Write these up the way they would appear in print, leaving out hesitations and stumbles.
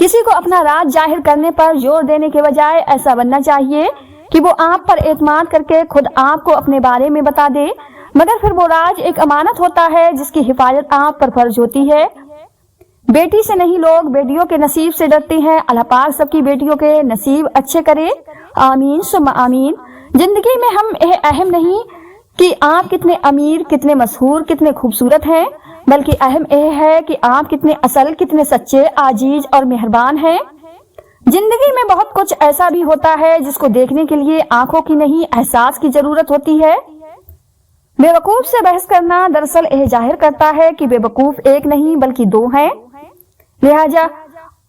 کسی کو اپنا راز ظاہر کرنے پر زور دینے کے بجائے ایسا بننا چاہیے کہ وہ آپ پر اعتماد کر کے خود آپ کو اپنے بارے میں بتا دے، مگر پھر وہ راز ایک امانت ہوتا ہے جس کی حفاظت آپ پر فرض ہوتی ہے۔ بیٹی سے نہیں، لوگ بیٹیوں کے نصیب سے ڈرتے ہیں۔ اللہ پاک سب کی بیٹیوں کے نصیب اچھے کرے، آمین ثم آمین۔ زندگی میں ہم اہم نہیں کہ آپ کتنے امیر، کتنے مشہور، کتنے خوبصورت ہیں، بلکہ اہم یہ ہے کہ آپ کتنے اصل، کتنے سچے، عاجز اور مہربان ہیں۔ زندگی میں بہت کچھ ایسا بھی ہوتا ہے جس کو دیکھنے کے لیے آنکھوں کی نہیں، احساس کی ضرورت ہوتی ہے۔ بے وقوف سے بحث کرنا دراصل یہ ظاہر کرتا ہے کہ بے وقوف ایک نہیں بلکہ دو ہیں۔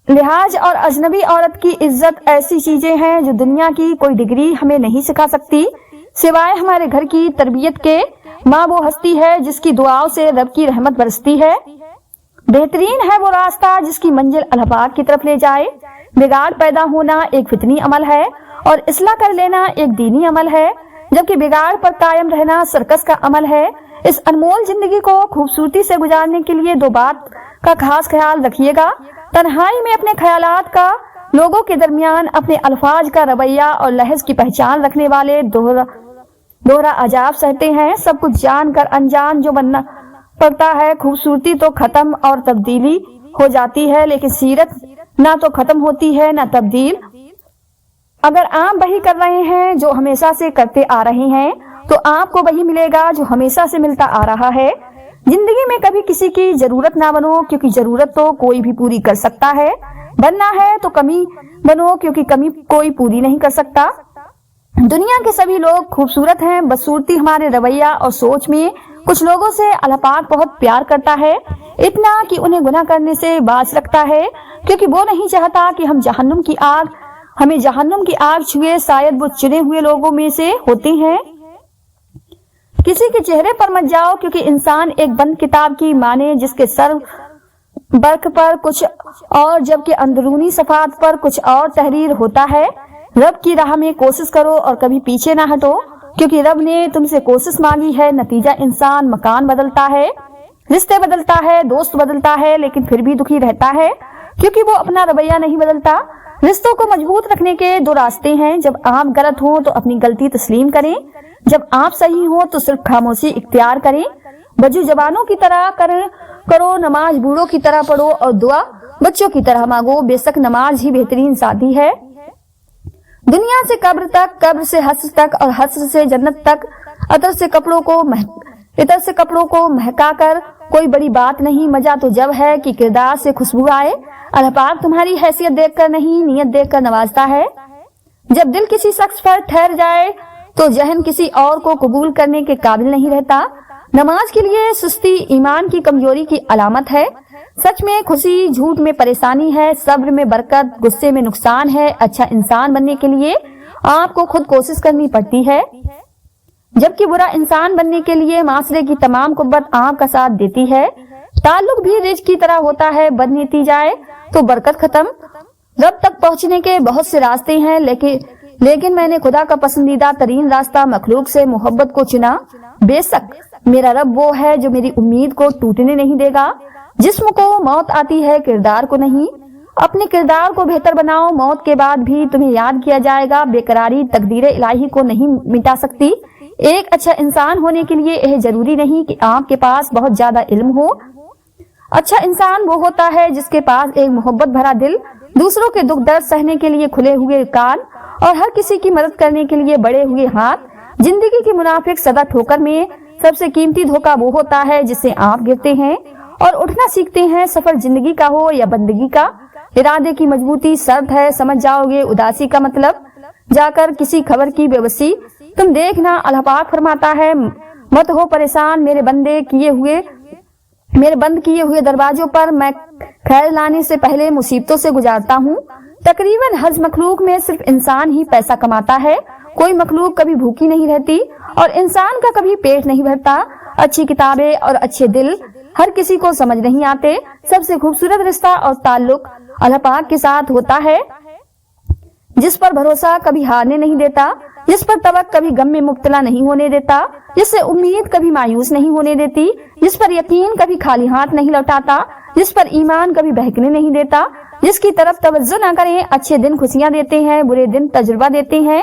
لحاظ اور اجنبی عورت کی عزت ایسی چیزیں ہیں جو دنیا کی کوئی ڈگری ہمیں نہیں سکھا سکتی، سوائے ہمارے گھر کی تربیت کے۔ ماں وہ ہستی ہے جس کی دعاؤں سے رب کی رحمت برستی ہے۔ بہترین ہے وہ راستہ جس کی منزل اللہ پاک کی طرف لے جائے۔ بگاڑ پیدا ہونا ایک فطری عمل ہے اور اصلاح کر لینا ایک دینی عمل ہے، جبکہ بگاڑ پر قائم رہنا سرکس کا عمل ہے۔ اس انمول زندگی کو خوبصورتی سے گزارنے کے لیے دو بات کا خاص خیال رکھیے گا: تنہائی میں اپنے خیالات کا، لوگوں کے درمیان اپنے الفاظ کا رویہ اور لہج کی پہچان رکھنے والے دوہرا عذاب سہتے ہیں۔ سب کچھ جان کر انجان جو بننا پڑتا ہے۔ خوبصورتی تو ختم اور تبدیلی ہو جاتی ہے، لیکن سیرت نہ تو ختم ہوتی ہے نہ تبدیل۔ اگر آپ وہی کر رہے ہیں جو ہمیشہ سے کرتے آ رہے ہیں تو آپ کو وہی ملے گا جو ہمیشہ سے ملتا آ رہا ہے۔ زندگی میں کبھی کسی کی ضرورت نہ بنو، کیونکہ ضرورت تو کوئی بھی پوری کر سکتا ہے۔ بننا ہے تو کمی بنو، کیونکہ کمی کوئی پوری نہیں کر سکتا۔ دنیا کے سبھی لوگ خوبصورت ہیں، بدصورتی ہمارے رویہ اور سوچ میں۔ کچھ لوگوں سے اللہ پاک بہت پیار کرتا ہے، اتنا کہ انہیں گناہ کرنے سے باز رکھتا ہے، کیونکہ وہ نہیں چاہتا کہ ہمیں جہنم کی آگ چھوئے۔ شاید وہ چنے ہوئے لوگوں میں سے ہوتے ہیں۔ کسی کے چہرے پر مت جاؤ، کیونکہ انسان ایک بند کتاب کی مانے جس کے سر برق پر کچھ اور جبکہ اندرونی صفات پر کچھ اور تحریر ہوتا ہے۔ رب کی راہ میں کوشش کرو اور کبھی پیچھے نہ ہٹو، کیونکہ رب نے تم سے کوشش مانگی ہے۔ نتیجہ انسان مکان بدلتا ہے، رشتے بدلتا ہے، دوست بدلتا ہے، لیکن پھر بھی دکھی رہتا ہے کیونکہ وہ اپنا رویہ نہیں بدلتا۔ رشتوں کو مضبوط رکھنے کے دو راستے ہیں: جب آپ غلط ہوں تو اپنی غلطی تسلیم کریں، جب آپ صحیح ہوں تو صرف خاموشی اختیار کریں۔ بجو جوانوں کی طرح کرو، نماز بوڑھوں کی طرح پڑھو اور دعا بچوں کی طرح مانگو۔ بے شک نماز ہی بہترین ساتھی ہے۔ دنیا سے قبر تک، قبر سے حشر تک اور حشر سے جنت تک عطر سے کپڑوں کو مہکا کر کوئی بڑی بات نہیں۔ مزہ تو جب ہے کہ کردار سے خوشبو آئے۔ اللہ پاک تمہاری حیثیت دیکھ کر نہیں، نیت دیکھ کر نوازتا ہے۔ جب دل کسی شخص پر ٹھہر جائے تو ذہن کسی اور کو قبول کرنے کے قابل نہیں رہتا۔ نماز کے لیے سستی ایمان کی کمزوری کی علامت ہے۔ سچ میں خوشی، جھوٹ میں پریشانی ہے، صبر میں برکت، غصے میں نقصان ہے۔ اچھا انسان بننے کے لیے آپ کو خود کوشش کرنی پڑتی ہے، جبکہ برا انسان بننے کے لیے معاشرے کی تمام قوت آپ کا ساتھ دیتی ہے۔ تعلق بھی رزق کی طرح ہوتا ہے، بدنیتی جائے تو برکت ختم۔ رب تک پہنچنے کے بہت سے راستے ہیں، لیکن میں نے خدا کا پسندیدہ ترین راستہ مخلوق سے محبت کو چنا۔ بے شک میرا رب وہ ہے جو میری امید کو ٹوٹنے نہیں دے گا۔ جسم کو موت آتی ہے، کردار کو نہیں۔ اپنے کردار کو بہتر بناؤ، موت کے بعد بھی تمہیں یاد کیا جائے گا۔ بےقراری تقدیر الہی کو نہیں مٹا سکتی۔ ایک اچھا انسان ہونے کے لیے یہ ضروری نہیں کہ آپ کے پاس بہت زیادہ علم ہو۔ اچھا انسان وہ ہوتا ہے جس کے پاس ایک محبت بھرا دل، دوسروں کے دکھ درد سہنے کے لیے کھلے ہوئے کان اور ہر کسی کی مدد کرنے کے لیے بڑے ہوئے ہاتھ۔ زندگی کے منافق سدا ٹھوکر میں سب سے قیمتی دھوکہ وہ ہوتا ہے جس سے آپ گرتے ہیں اور اٹھنا سیکھتے ہیں۔ سفر زندگی کا ہو یا بندگی کا، ارادے کی مضبوطی شرط ہے۔ سمجھ جاؤ گے اداسی کا مطلب، جا کر کسی خبر کی بے بسی۔ تم دیکھنا، اللہ پاک فرماتا ہے، مت ہو پریشان میرے بند کیے ہوئے دروازوں پر میں خیر لانے سے پہلے مصیبتوں سے گزارتا ہوں۔ تقریباً ہر مخلوق میں صرف انسان ہی پیسہ کماتا ہے۔ کوئی مخلوق کبھی بھوکی نہیں رہتی اور انسان کا کبھی پیٹ نہیں بھرتا۔ اچھی کتابیں اور اچھے دل ہر کسی کو سمجھ نہیں آتے۔ سب سے خوبصورت رشتہ اور تعلق اللہ پاک کے ساتھ ہوتا ہے، جس پر بھروسہ کبھی ہارنے نہیں دیتا، جس پر توقع کبھی غم میں مبتلا نہیں ہونے دیتا، جس سے امید کبھی مایوس نہیں ہونے دیتی، جس پر یقین کبھی خالی ہاتھ نہیں لوٹاتا، جس پر ایمان کبھی بہکنے نہیں دیتا، جس کی طرف توجہ نہ کریں۔ اچھے دن خوشیاں دیتے ہیں، برے دن تجربہ دیتے ہیں،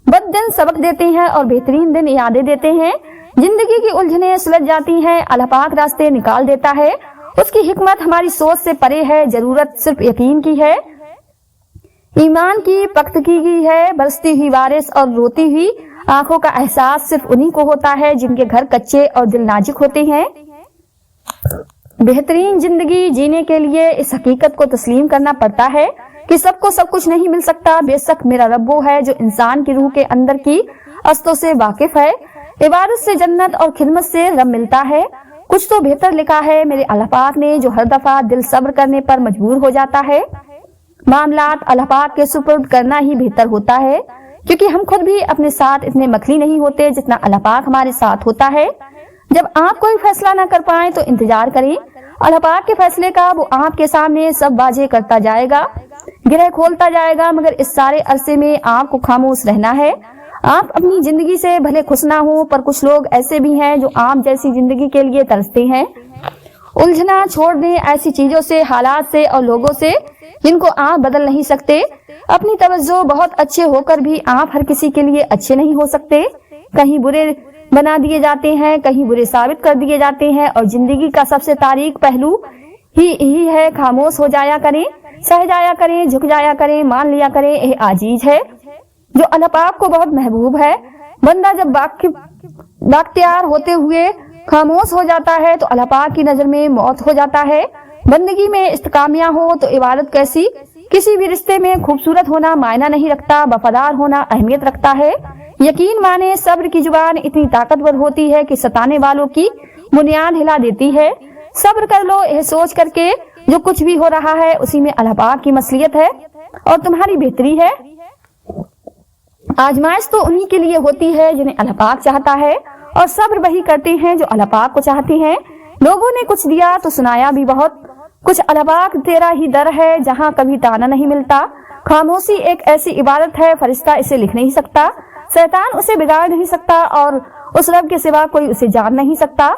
بد دن سبق دیتے ہیں اور بہترین دن یادیں دیتے ہیں۔ زندگی کی الجھنیں سلجھ جاتی ہیں، اللہ پاک راستے نکال دیتا ہے۔ اس کی حکمت ہماری سوچ سے پرے ہے، ضرورت صرف یقین کی ہے، ایمان کی پختگی ہے۔ برستی ہوئی بارش اور روتی ہوئی آنکھوں کا احساس صرف انہی کو ہوتا ہے جن کے گھر کچے اور دل نازک ہوتے ہیں۔ بہترین زندگی جینے کے لیے اس حقیقت کو تسلیم کرنا پڑتا ہے کہ سب کو سب کچھ نہیں مل سکتا۔ بے شک میرا رب وہ ہے جو انسان کی روح کے اندر کی استوں سے واقف ہے۔ عبادت سے جنت اور خدمت سے رب ملتا ہے۔ کچھ تو بہتر لکھا ہے میرے اللہ پاک نے، جو ہر دفعہ دل صبر کرنے پر مجبور ہو جاتا ہے۔ معاملات اللہ پاک کے سپرد کرنا ہی بہتر ہوتا ہے، کیونکہ ہم خود بھی اپنے ساتھ اتنے مخلی نہیں ہوتے جتنا اللہ پاک ہمارے ساتھ ہوتا ہے۔ جب آپ کوئی فیصلہ نہ کر پائیں تو انتظار کریں، اللہ پاک کے فیصلے کا۔ وہ آپ کے سامنے سب واضح کرتا جائے گا، گرہ کھولتا جائے گا، مگر اس سارے عرصے میں آپ کو خاموش رہنا ہے۔ آپ اپنی زندگی سے بھلے خوش نہ ہوں، پر کچھ لوگ ایسے بھی ہیں جو آپ جیسی زندگی کے لیے ترستے ہیں۔ الجھنا چھوڑ دیں ایسی چیزوں سے، حالات سے اور لوگوں سے جن کو آپ بدل نہیں سکتے۔ اپنی توجہ بہت اچھے ہو کر بھی آپ ہر کسی کے لیے اچھے نہیں ہو سکتے۔ کہیں برے بنا دیے جاتے ہیں، کہیں برے ثابت کر دیے جاتے ہیں، اور زندگی کا سب سے تاریک پہلو ہی ہے۔ خاموش ہو جایا کریں، سہ جایا کریں، جھک جایا کریں، مان لیا کریں یہ عاجز ہے جو اللہ پاک کو بہت محبوب ہے۔ بندہ جب باختیار ہوتے ہوئے خاموش ہو جاتا ہے تو اللہ پاک کی نظر میں موت ہو جاتا ہے۔ بندگی میں استقامیہ ہو تو عبادت کیسی، کسی بھی رشتے میں خوبصورت ہونا معنی نہیں رکھتا، وفادار ہونا اہمیت رکھتا ہے۔ یقین مانے صبر کی زبان اتنی طاقتور ہوتی ہے کہ ستانے والوں کی بنیاد ہلا دیتی ہے۔ صبر کر لو یہ سوچ کر کے جو کچھ بھی ہو رہا ہے اسی میں اللہ پاک کی مصلحت ہے اور تمہاری بہتری ہے۔ آزمائش تو انہی کے لیے ہوتی ہے جنہیں اللہ پاک چاہتا ہے، اور صبر وہی کرتے ہیں جو اللہ پاک کو چاہتے ہیں۔ لوگوں نے کچھ دیا تو سنایا بھی بہت کچھ۔ اللہ پاک تیرا ہی در ہے جہاں کبھی تانا نہیں ملتا۔ خاموشی ایک ایسی عبادت ہے، فرشتہ اسے لکھ نہیں سکتا، شیطان اسے بگاڑ نہیں سکتا، اور اس رب کے سوا کوئی اسے جان نہیں سکتا۔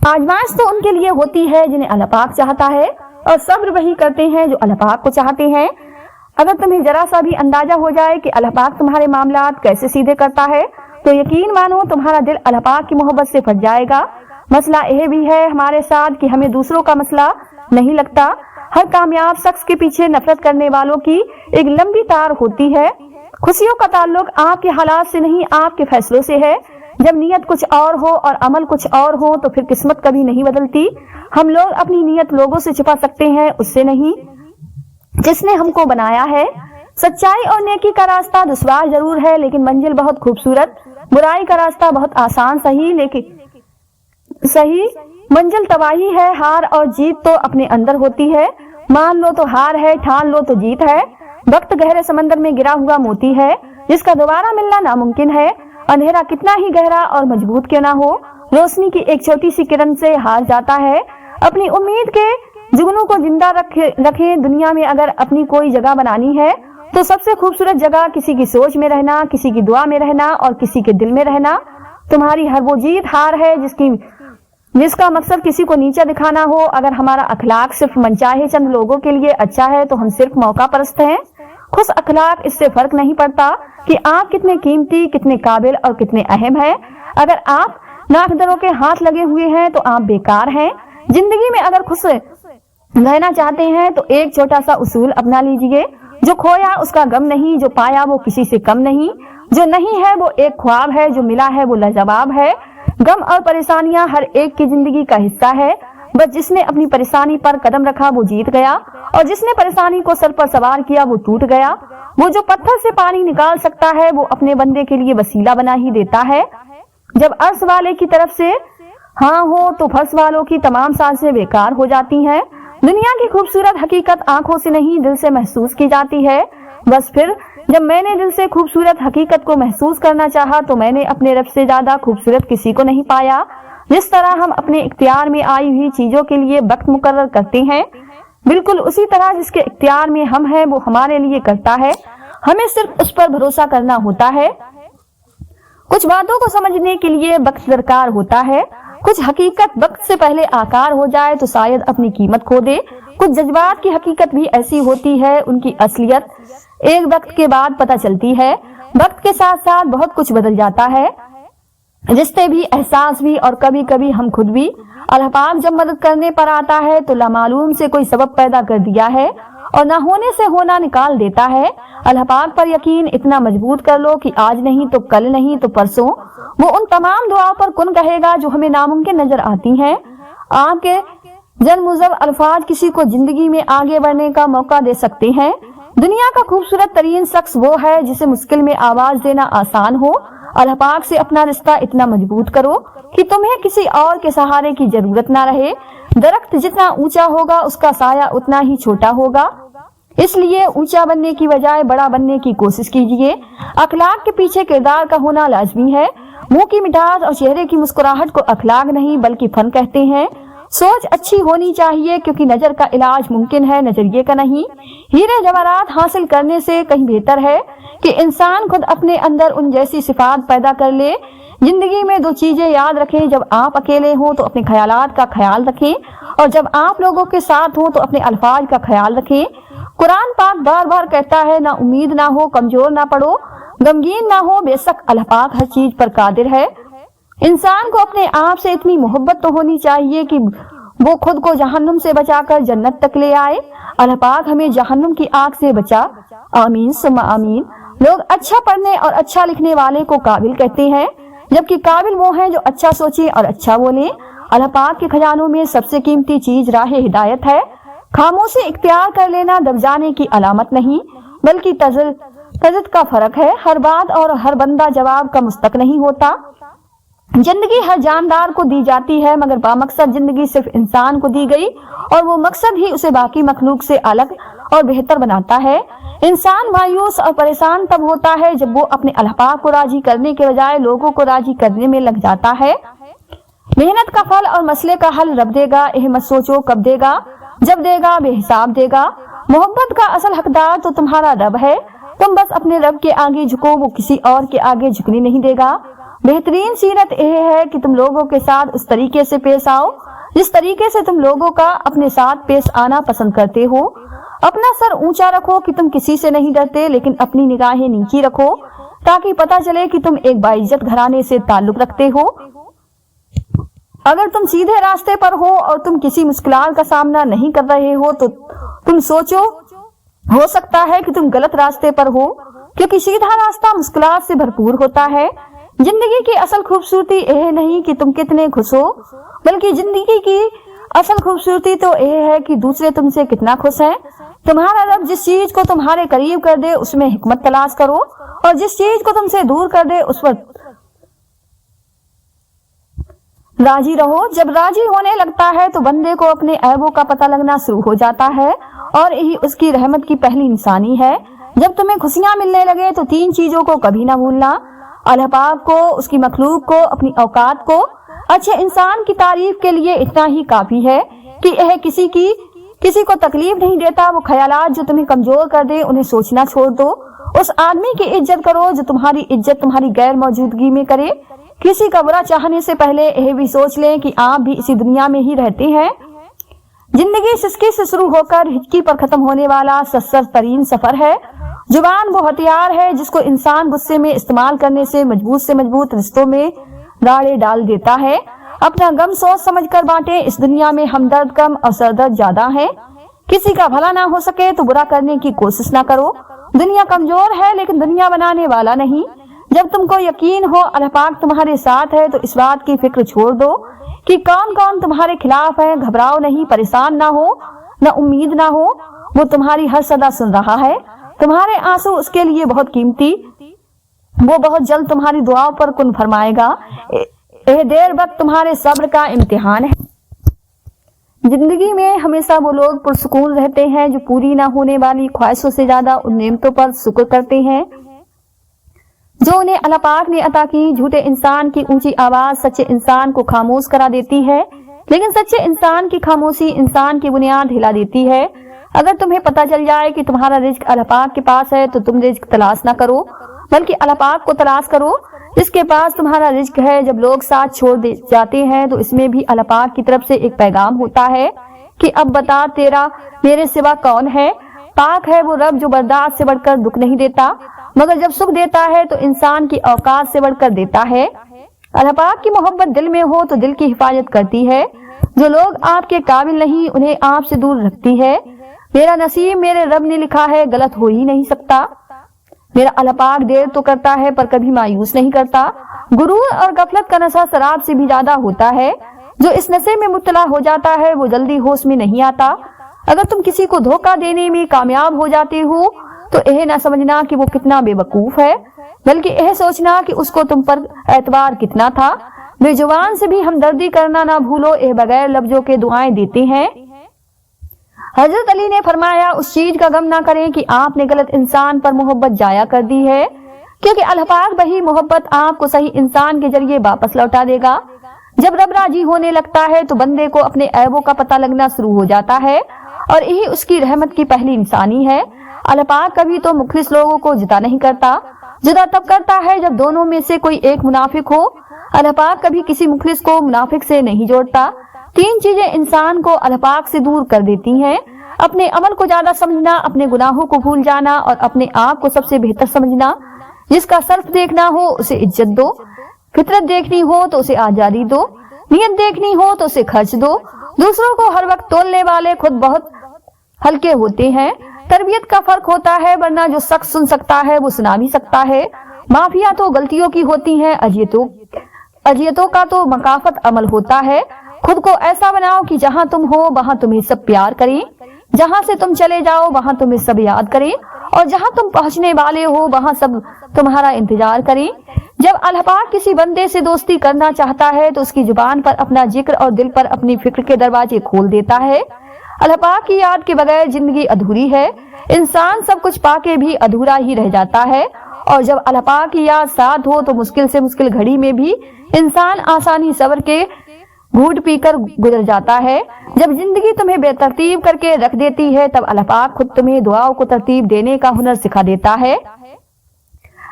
آزمائش تو ان کے لیے ہوتی ہے جنہیں اللہ پاک چاہتا ہے، اور صبر وہی کرتے ہیں جو اللہ پاک کو چاہتے ہیں۔ اگر تمہیں ذرا سا بھی اندازہ ہو جائے کہ اللہ پاک تمہارے معاملات کیسے سیدھے کرتا ہے تو یقین مانو تمہارا دل اللہ پاک کی محبت سے پھٹ جائے گا۔ مسئلہ یہ بھی ہے ہمارے ساتھ کہ ہمیں دوسروں کا مسئلہ نہیں لگتا۔ ہر کامیاب شخص کے پیچھے نفرت کرنے والوں کی ایک لمبی تار ہوتی ہے۔ خوشیوں کا تعلق آپ کے حالات سے نہیں، آپ کے فیصلوں سے ہے۔ جب نیت کچھ اور ہو اور عمل کچھ اور ہو تو پھر قسمت کبھی نہیں بدلتی۔ ہم لوگ اپنی نیت لوگوں سے چھپا سکتے ہیں، اس سے نہیں جس نے ہم کو بنایا ہے۔ سچائی اور نیکی کا راستہ دشوار ضرور ہے لیکن منزل بہت خوبصورت۔ برائی کا راستہ بہت آسان صحیح منزل تباہی ہے۔ ہار اور جیت تو اپنے اندر ہوتی ہے۔ مان لو تو ہار ہے، ٹھان لو تو جیت ہے۔ وقت گہرے سمندر میں گرا ہوا موتی ہے جس کا دوبارہ ملنا ناممکن ہے۔ اندھیرا کتنا ہی گہرا اور مضبوط کیوں نہ ہو، روشنی کی ایک چھوٹی سی کرن سے ہار جاتا ہے۔ اپنی امید کے جگنوں کو زندہ رکھیں۔ دنیا میں اگر اپنی کوئی جگہ بنانی ہے تو سب سے خوبصورت جگہ کسی کی سوچ میں رہنا، کسی کی دعا میں رہنا اور کسی کے دل میں رہنا۔ تمہاری ہر وہ جیت ہار ہے جس کا مقصد کسی کو نیچا دکھانا ہو۔ اگر ہمارا اخلاق صرف منچاہے چند لوگوں کے لیے اچھا ہے تو ہم صرف موقع پرست ہیں۔ خوش اخلاق اس سے فرق نہیں پڑتا کہ آپ کتنے قیمتی، کتنے قابل اور کتنے اہم ہیں۔ اگر آپ ناقدروں کے ہاتھ لگے ہوئے ہیں تو آپ بیکار ہیں۔ زندگی میں اگر خوش رہنا چاہتے ہیں تو ایک چھوٹا سا اصول اپنا لیجئے، جو کھویا اس کا غم نہیں، جو پایا وہ کسی سے کم نہیں، جو نہیں ہے وہ ایک خواب ہے، جو ملا ہے وہ لاجواب ہے۔ غم اور پریشانیاں ہر ایک کی زندگی کا حصہ ہے، بس جس نے اپنی پریشانی پر قدم رکھا وہ جیت گیا، اور جس نے پریشانی کو سر پر سوار کیا وہ ٹوٹ گیا۔ وہ جو پتھر سے پانی نکال سکتا ہے وہ اپنے بندے کے لیے وسیلہ بنا ہی دیتا ہے۔ جب عرض والے کی طرف سے ہاں ہو تو فرض والوں کی تمام سازشیں بیکار ہو جاتی ہیں۔ دنیا کی خوبصورت حقیقت آنکھوں سے نہیں دل سے محسوس کی جاتی ہے۔ بس پھر جب میں نے دل سے خوبصورت حقیقت کو محسوس کرنا چاہا تو میں نے اپنے رب سے زیادہ خوبصورت کسی کو نہیں پایا۔ جس طرح ہم اپنے اختیار میں آئی ہوئی چیزوں کے لیے وقت مقرر کرتے ہیں، بالکل اسی طرح جس کے اختیار میں ہم ہیں وہ ہمارے لیے کرتا ہے۔ ہمیں صرف اس پر بھروسہ کرنا ہوتا ہے۔ کچھ باتوں کو سمجھنے کے لیے وقت درکار ہوتا ہے۔ کچھ حقیقت وقت سے پہلے آکار ہو جائے تو شاید اپنی قیمت کھو دے۔ کچھ جذبات کی حقیقت بھی ایسی ہوتی ہے، ان کی اصلیت ایک وقت کے بعد پتہ چلتی ہے۔ وقت کے ساتھ ساتھ بہت کچھ بدل جاتا ہے، رشتے بھی، احساس بھی، اور کبھی کبھی ہم خود بھی۔ اللہ پاک جب مدد کرنے پر آتا ہے تو لامعلوم سے کوئی سبب پیدا کر دیا ہے اور نہ ہونے سے ہونا نکال دیتا ہے۔ اللہ پاک پر یقین اتنا مضبوط کر لو کہ آج نہیں تو کل نہیں تو پرسوں وہ ان تمام دعاؤں پر کن کہے گا جو ہمیں ناممکن نظر آتی ہیں۔ آپ کے جن مذہب الفاظ کسی کو زندگی میں آگے بڑھنے کا موقع دے سکتے ہیں۔ دنیا کا خوبصورت ترین شخص وہ ہے جسے مشکل میں آواز دینا آسان ہو۔ اللہ پاک سے اپنا رشتہ اتنا مضبوط کرو کہ تمہیں کسی اور کے سہارے کی ضرورت نہ رہے۔ درخت جتنا اونچا ہوگا اس کا سایہ اتنا ہی چھوٹا ہوگا، اس لیے اونچا بننے کی بجائے بڑا بننے کی کوشش کیجیے۔ اخلاق کے پیچھے کردار کا ہونا لازمی ہے۔ منہ کی مٹھاس اور چہرے کی مسکراہٹ کو اخلاق نہیں بلکہ فن کہتے ہیں۔ سوچ اچھی ہونی چاہیے کیونکہ نظر کا علاج ممکن ہے، نظریے کا نہیں۔ ہیرے جواہرات حاصل کرنے سے کہیں بہتر ہے کہ انسان خود اپنے اندر ان جیسی صفات پیدا کر لے۔ زندگی میں دو چیزیں یاد رکھیں، جب آپ اکیلے ہوں تو اپنے خیالات کا خیال رکھیں اور جب آپ لوگوں کے ساتھ ہوں تو اپنے الفاظ کا خیال رکھیں۔ قرآن پاک بار بار کہتا ہے، نہ امید نہ ہو، کمزور نہ پڑو، غمگین نہ ہو، بے شک اللہ پاک ہر چیز پر قادر ہے۔ انسان کو اپنے آپ سے اتنی محبت تو ہونی چاہیے کہ وہ خود کو جہنم سے بچا کر جنت تک لے آئے۔ اللہ پاک ہمیں جہنم کی آگ سے بچا، آمین ثم آمین۔ لوگ اچھا پڑھنے اور اچھا لکھنے والے کو قابل کہتے ہیں، جبکہ قابل وہ ہیں جو اچھا سوچیں اور اچھا بولیں۔ اللہ پاک کے خزانوں میں سب سے قیمتی چیز راہ ہدایت ہے۔ خاموشی اختیار کر لینا دب جانے کی علامت نہیں بلکہ تجد کا فرق ہے۔ ہر بات اور ہر بندہ جواب کا مستحق نہیں ہوتا۔ زندگی ہر جاندار کو دی جاتی ہے مگر بامقصد زندگی صرف انسان کو دی گئی اور وہ مقصد ہی اسے باقی مخلوق سے الگ اور بہتر بناتا ہے۔ انسان مایوس اور پریشان تب ہوتا ہے جب وہ اپنے اللہ پاک کو راضی کرنے کے بجائے لوگوں کو راضی کرنے میں لگ جاتا ہے۔ محنت کا پھل اور مسئلے کا حل رب دے گا، احمد سوچو کب دے گا، جب دے گا بے حساب دے گا۔ محبت کا اصل حقدار تو تمہارا رب ہے، تم بس اپنے رب کے آگے جھکو، وہ کسی اور کے آگے جھکنے نہیں دے گا۔ بہترین سیرت یہ ہے کہ تم لوگوں کے ساتھ اس طریقے سے پیش آؤ جس طریقے سے تم لوگوں کا اپنے ساتھ پیش آنا پسند کرتے ہو۔ اپنا سر اونچا رکھو کہ تم کسی سے نہیں ڈرتے، لیکن اپنی نگاہیں نیچی رکھو تاکہ پتہ چلے کہ تم ایک باعزت گھرانے سے تعلق رکھتے ہو۔ اگر تم سیدھے راستے پر ہو اور تم کسی مشکلات کا سامنا نہیں کر رہے ہو تو تم سوچو، ہو سکتا ہے کہ تم غلط راستے پر ہو، کیونکہ سیدھا راستہ مشکلات سے بھرپور ہوتا ہے۔ زندگی کی اصل خوبصورتی یہ نہیں کہ تم کتنے خوش ہو، بلکہ زندگی کی اصل خوبصورتی تو یہ ہے کہ دوسرے تم سے کتنا خوش ہیں۔ تمہارا رب جس چیز کو تمہارے قریب کر دے اس میں حکمت تلاش کرو اور جس چیز کو تم سے دور کر دے اس پر راضی رہو۔ جب راضی ہونے لگتا ہے تو بندے کو اپنے عیبوں کا پتہ لگنا شروع ہو جاتا ہے اور یہی اس کی رحمت کی پہلی نشانی ہے۔ جب تمہیں خوشیاں ملنے لگے تو تین چیزوں کو کبھی نہ بھولنا، اللہ پاک کو، اس کی مخلوق کو، اپنی اوقات کو۔ اچھے انسان کی تعریف کے لیے اتنا ہی کافی ہے کہ یہ کسی کو تکلیف نہیں دیتا۔ وہ خیالات جو تمہیں کمزور کر دے انہیں سوچنا چھوڑ دو۔ اس آدمی کی عزت کرو جو تمہاری عزت تمہاری غیر موجودگی میں کرے۔ کسی کا برا چاہنے سے پہلے یہ بھی سوچ لیں کہ آپ بھی اسی دنیا میں ہی رہتے ہیں۔ زندگی سسکی سے شروع ہو کر ہچکی پر ختم ہونے والا سسر ترین سفر ہے۔ زبان وہ ہتھیار ہے جس کو انسان غصے میں استعمال کرنے سے مضبوط رشتوں میں راڑے ڈال دیتا ہے۔ اپنا غم سوچ سمجھ کر بانٹیں، اس دنیا میں ہمدرد کم اور سردرد زیادہ ہے۔ کسی کا بھلا نہ ہو سکے تو برا کرنے کی کوشش نہ کرو۔ دنیا کمزور ہے لیکن دنیا بنانے والا نہیں۔ جب تم کو یقین ہو اللہ پاک تمہارے ساتھ ہے تو اس بات کی فکر چھوڑ دو کہ کون کون تمہارے خلاف ہے۔ گھبراؤ نہیں، پریشان نہ ہو، نہ امید نہ ہو، وہ تمہاری ہر صدا سن رہا ہے۔ تمہارے آنسو اس کے لیے بہت قیمتی، وہ بہت جلد تمہاری دعاؤں پر کن فرمائے گا۔ یہ دیر وقت تمہارے صبر کا امتحان ہے۔ زندگی میں ہمیشہ وہ لوگ پرسکون رہتے ہیں جو پوری نہ ہونے والی خواہشوں سے زیادہ ان نعمتوں پر شکر کرتے ہیں جو انہیں اللہ پاک نے عطا کی۔ جھوٹے انسان کی اونچی آواز سچے انسان کو خاموش کرا دیتی ہے، لیکن سچے انسان کی خاموشی انسان کی بنیاد ہلا دیتی ہے۔ اگر تمہیں پتہ چل جائے کہ تمہارا رزق اللہ پاک کے پاس ہے تو تم رزق تلاش نہ کرو بلکہ اللہ پاک کو تلاش کرو جس کے پاس تمہارا رزق ہے۔ جب لوگ ساتھ چھوڑ جاتے ہیں تو اس میں بھی اللہ پاک کی طرف سے ایک پیغام ہوتا ہے کہ اب بتا تیرا میرے سوا کون ہے؟ پاک ہے وہ رب جو برداشت سے بڑھ کر دکھ نہیں دیتا، مگر جب سکھ دیتا ہے تو انسان کی اوقات سے بڑھ کر دیتا ہے۔ اللہ پاک کی محبت دل میں ہو تو دل کی حفاظت کرتی ہے، جو لوگ آپ کے قابل نہیں انہیں آپ سے دور رکھتی ہے۔ میرا نصیب میرے رب نے لکھا ہے، غلط ہو ہی نہیں سکتا۔ میرا اللہ پاک دیر تو کرتا ہے پر کبھی مایوس نہیں کرتا۔ غرور اور غفلت کا نشہ شراب سے بھی زیادہ ہوتا ہے، جو اس نشے میں مبتلا ہو جاتا ہے وہ جلدی ہوش میں نہیں آتا۔ اگر تم کسی کو دھوکہ دینے میں کامیاب ہو جاتے ہو تو یہ نہ سمجھنا کہ وہ کتنا بے وقوف ہے، بلکہ یہ سوچنا کہ اس کو تم پر اعتبار کتنا تھا۔ بے زبان سے بھی ہمدردی کرنا نہ بھولو، یہ بغیر لفظوں کے دعائیں دیتے ہیں۔ حضرت علی نے فرمایا، اس چیز کا غم نہ کریں کہ آپ نے غلط انسان پر محبت ضائع کر دی ہے، کیونکہ اللہ پاک وہی محبت آپ کو صحیح انسان کے ذریعے واپس لوٹا دے گا۔ جب رب راضی ہونے لگتا ہے تو بندے کو اپنے عیبوں کا پتہ لگنا شروع ہو جاتا ہے، اور یہی اس کی رحمت کی پہلی نشانی ہے۔ اللہ پاک کبھی تو مخلص لوگوں کو جدا نہیں کرتا، جدا تب کرتا ہے جب دونوں میں سے کوئی ایک منافق ہو۔ اللہ پاک کبھی کسی مخلص کو منافق سے نہیں جوڑتا۔ تین چیزیں انسان کو اللہ پاک سے دور کر دیتی ہیں: اپنے عمل کو زیادہ سمجھنا، اپنے گناہوں کو بھول جانا، اور اپنے آپ کو سب سے بہتر سمجھنا۔ جس کا صرف دیکھنا ہو اسے عزت دو، فطرت دیکھنی ہو تو اسے آزادی دو، نیت دیکھنی ہو تو اسے خرچ دو۔ دوسروں کو ہر وقت تولنے والے خود بہت ہلکے ہوتے ہیں۔ تربیت کا فرق ہوتا ہے، ورنہ جو شخص سن سکتا ہے وہ سنا بھی سکتا ہے۔ معافیاں تو غلطیوں کی ہوتی ہیں، اذیتوں کا تو مکافت عمل ہوتا ہے۔ خود کو ایسا بناؤ کہ جہاں تم ہو وہاں تمہیں سب پیار کریں، جہاں سے تم چلے جاؤ وہاں تمہیں سب یاد کریں، اور جہاں تم پہنچنے والے ہو وہاں سب تمہارا انتظار کریں۔ جب اللہ پاک کسی بندے سے دوستی کرنا چاہتا ہے تو اس کی زبان پر اپنا ذکر اور دل پر اپنی فکر کے دروازے کھول دیتا ہے۔ اللہ پاک کی یاد کے بغیر زندگی ادھوری ہے۔ انسان سب کچھ پا کے بھی ادھورا ہی رہ جاتا ہے، اور جب اللہ پاک کی یاد ساتھ ہو تو مشکل سے مشکل گھڑی میں بھی انسان آسانی صبر کے گھوٹ پی کر گزر جاتا ہے۔ جب زندگی تمہیں بے ترتیب کر کے رکھ دیتی ہے تب اللہ پاک خود تمہیں دعاؤں کو ترتیب دینے کا ہنر سکھا دیتا ہے۔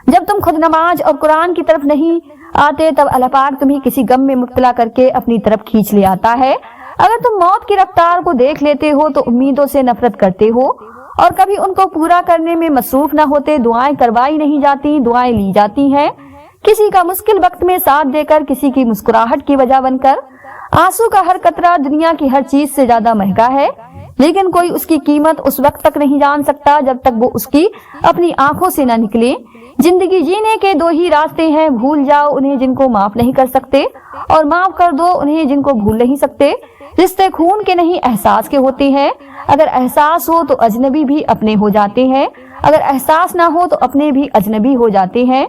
جب تم خود نماز اور قرآن کی طرف نہیں آتے تب اللہ پاک تمہیں کسی غم میں مبتلا کر کے اپنی طرف کھینچ لے آتا ہے۔ اگر تم موت کی رفتار کو دیکھ لیتے ہو تو امیدوں سے نفرت کرتے ہو، اور کبھی ان کو پورا کرنے میں مصروف نہ ہوتے۔ دعائیں کروائی نہیں جاتی، دعائیں لی جاتی ہیں، کسی کا مشکل وقت میں ساتھ دے کر، کسی کی مسکراہٹ کی وجہ بن کر۔ آنسو کا ہر قطرہ دنیا کی ہر چیز سے زیادہ مہنگا ہے، لیکن کوئی اس کی قیمت اس وقت تک نہیں جان سکتا جب تک وہ اس کی اپنی آنکھوں سے نہ نکلے۔ زندگی جینے کے دو ہی راستے ہیں، بھول جاؤ انہیں جن کو معاف نہیں کر سکتے، اور معاف کر دو انہیں جن کو بھول نہیں سکتے۔ رشتے خون کے نہیں احساس کے ہوتے ہیں، اگر احساس ہو تو اجنبی بھی اپنے ہو جاتے ہیں، اگر احساس نہ ہو تو اپنے بھی اجنبی ہو جاتے ہیں۔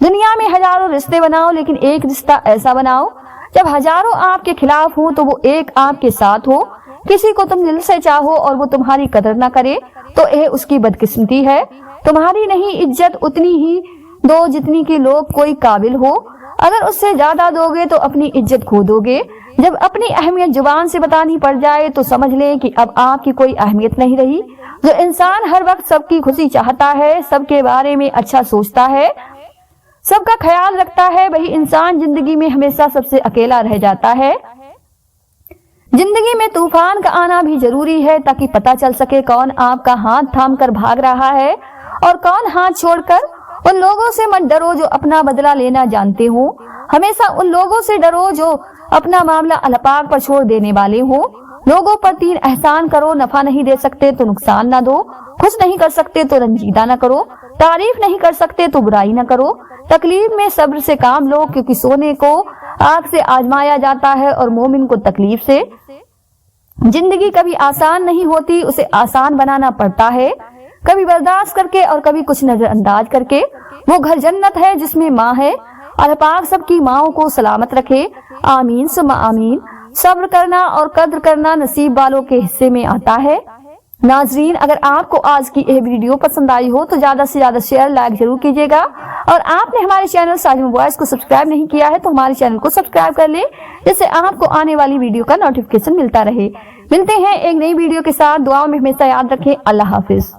دنیا میں ہزاروں رشتے بناؤ لیکن ایک رشتہ ایسا بناؤ جب ہزاروں آپ کے خلاف ہوں تو وہ ایک آپ کے ساتھ ہو۔ کسی کو تم دل سے چاہو اور وہ تمہاری قدر نہ کرے تو یہ اس کی بدقسمتی ہے۔ تمہاری نہیں عزت اتنی ہی دو جتنی کہ لوگ کوئی قابل ہو، اگر اس سے زیادہ دو گے تو اپنی عزت کھو دو گے۔ جب اپنی اہمیت زبان سے بتانی پڑ جائے تو سمجھ لیں کہ اب آپ کی کوئی اہمیت نہیں رہی۔ جو انسان ہر وقت سب کی خوشی چاہتا ہے، سب کے بارے میں اچھا سوچتا ہے، سب کا خیال رکھتا ہے، وہی انسان زندگی میں ہمیشہ سب سے اکیلا رہ جاتا ہے۔ زندگی میں طوفان کا آنا بھی ضروری ہے تاکہ پتہ چل سکے کون آپ کا ہاتھ تھام کر بھاگ رہا ہے اور کون ہاتھ چھوڑ کر۔ ان لوگوں سے مت ڈرو جو اپنا بدلہ لینا جانتے ہوں، ہمیشہ ان لوگوں سے ڈرو جو اپنا معاملہ اللہ پاک پر چھوڑ دینے والے ہوں۔ لوگوں پر 3 احسان کرو، نفع نہیں دے سکتے تو نقصان نہ دو، خوش نہیں کر سکتے تو رنجیدہ نہ کرو، تعریف نہیں کر سکتے تو برائی نہ کرو، تکلیف میں صبر سے کام لو، کیونکہ سونے کو آگ سے آزمایا جاتا ہے اور مومن کو تکلیف سے۔ زندگی کبھی آسان نہیں ہوتی، اسے آسان بنانا پڑتا ہے، کبھی برداشت کر کے اور کبھی کچھ نظر انداز کر کے۔ وہ گھر جنت ہے جس میں ماں ہے۔ اللہ پاک سب کی ماؤں کو سلامت رکھے، آمین ثم آمین۔ صبر کرنا اور قدر کرنا نصیب والوں کے حصے میں آتا ہے۔ ناظرین، اگر آپ کو آج کی یہ ویڈیو پسند آئی ہو تو زیادہ سے زیادہ شیئر لائک ضرور کیجیے گا، اور آپ نے ہمارے چینل ساجمہ وائس کو سبسکرائب نہیں کیا ہے تو ہمارے چینل کو سبسکرائب کر لیں، جس سے آپ کو آنے والی ویڈیو کا نوٹیفکیشن ملتا رہے۔ ملتے ہیں ایک نئی ویڈیو کے ساتھ، دعاؤں میں ہمیشہ یاد رکھیں۔ اللہ حافظ۔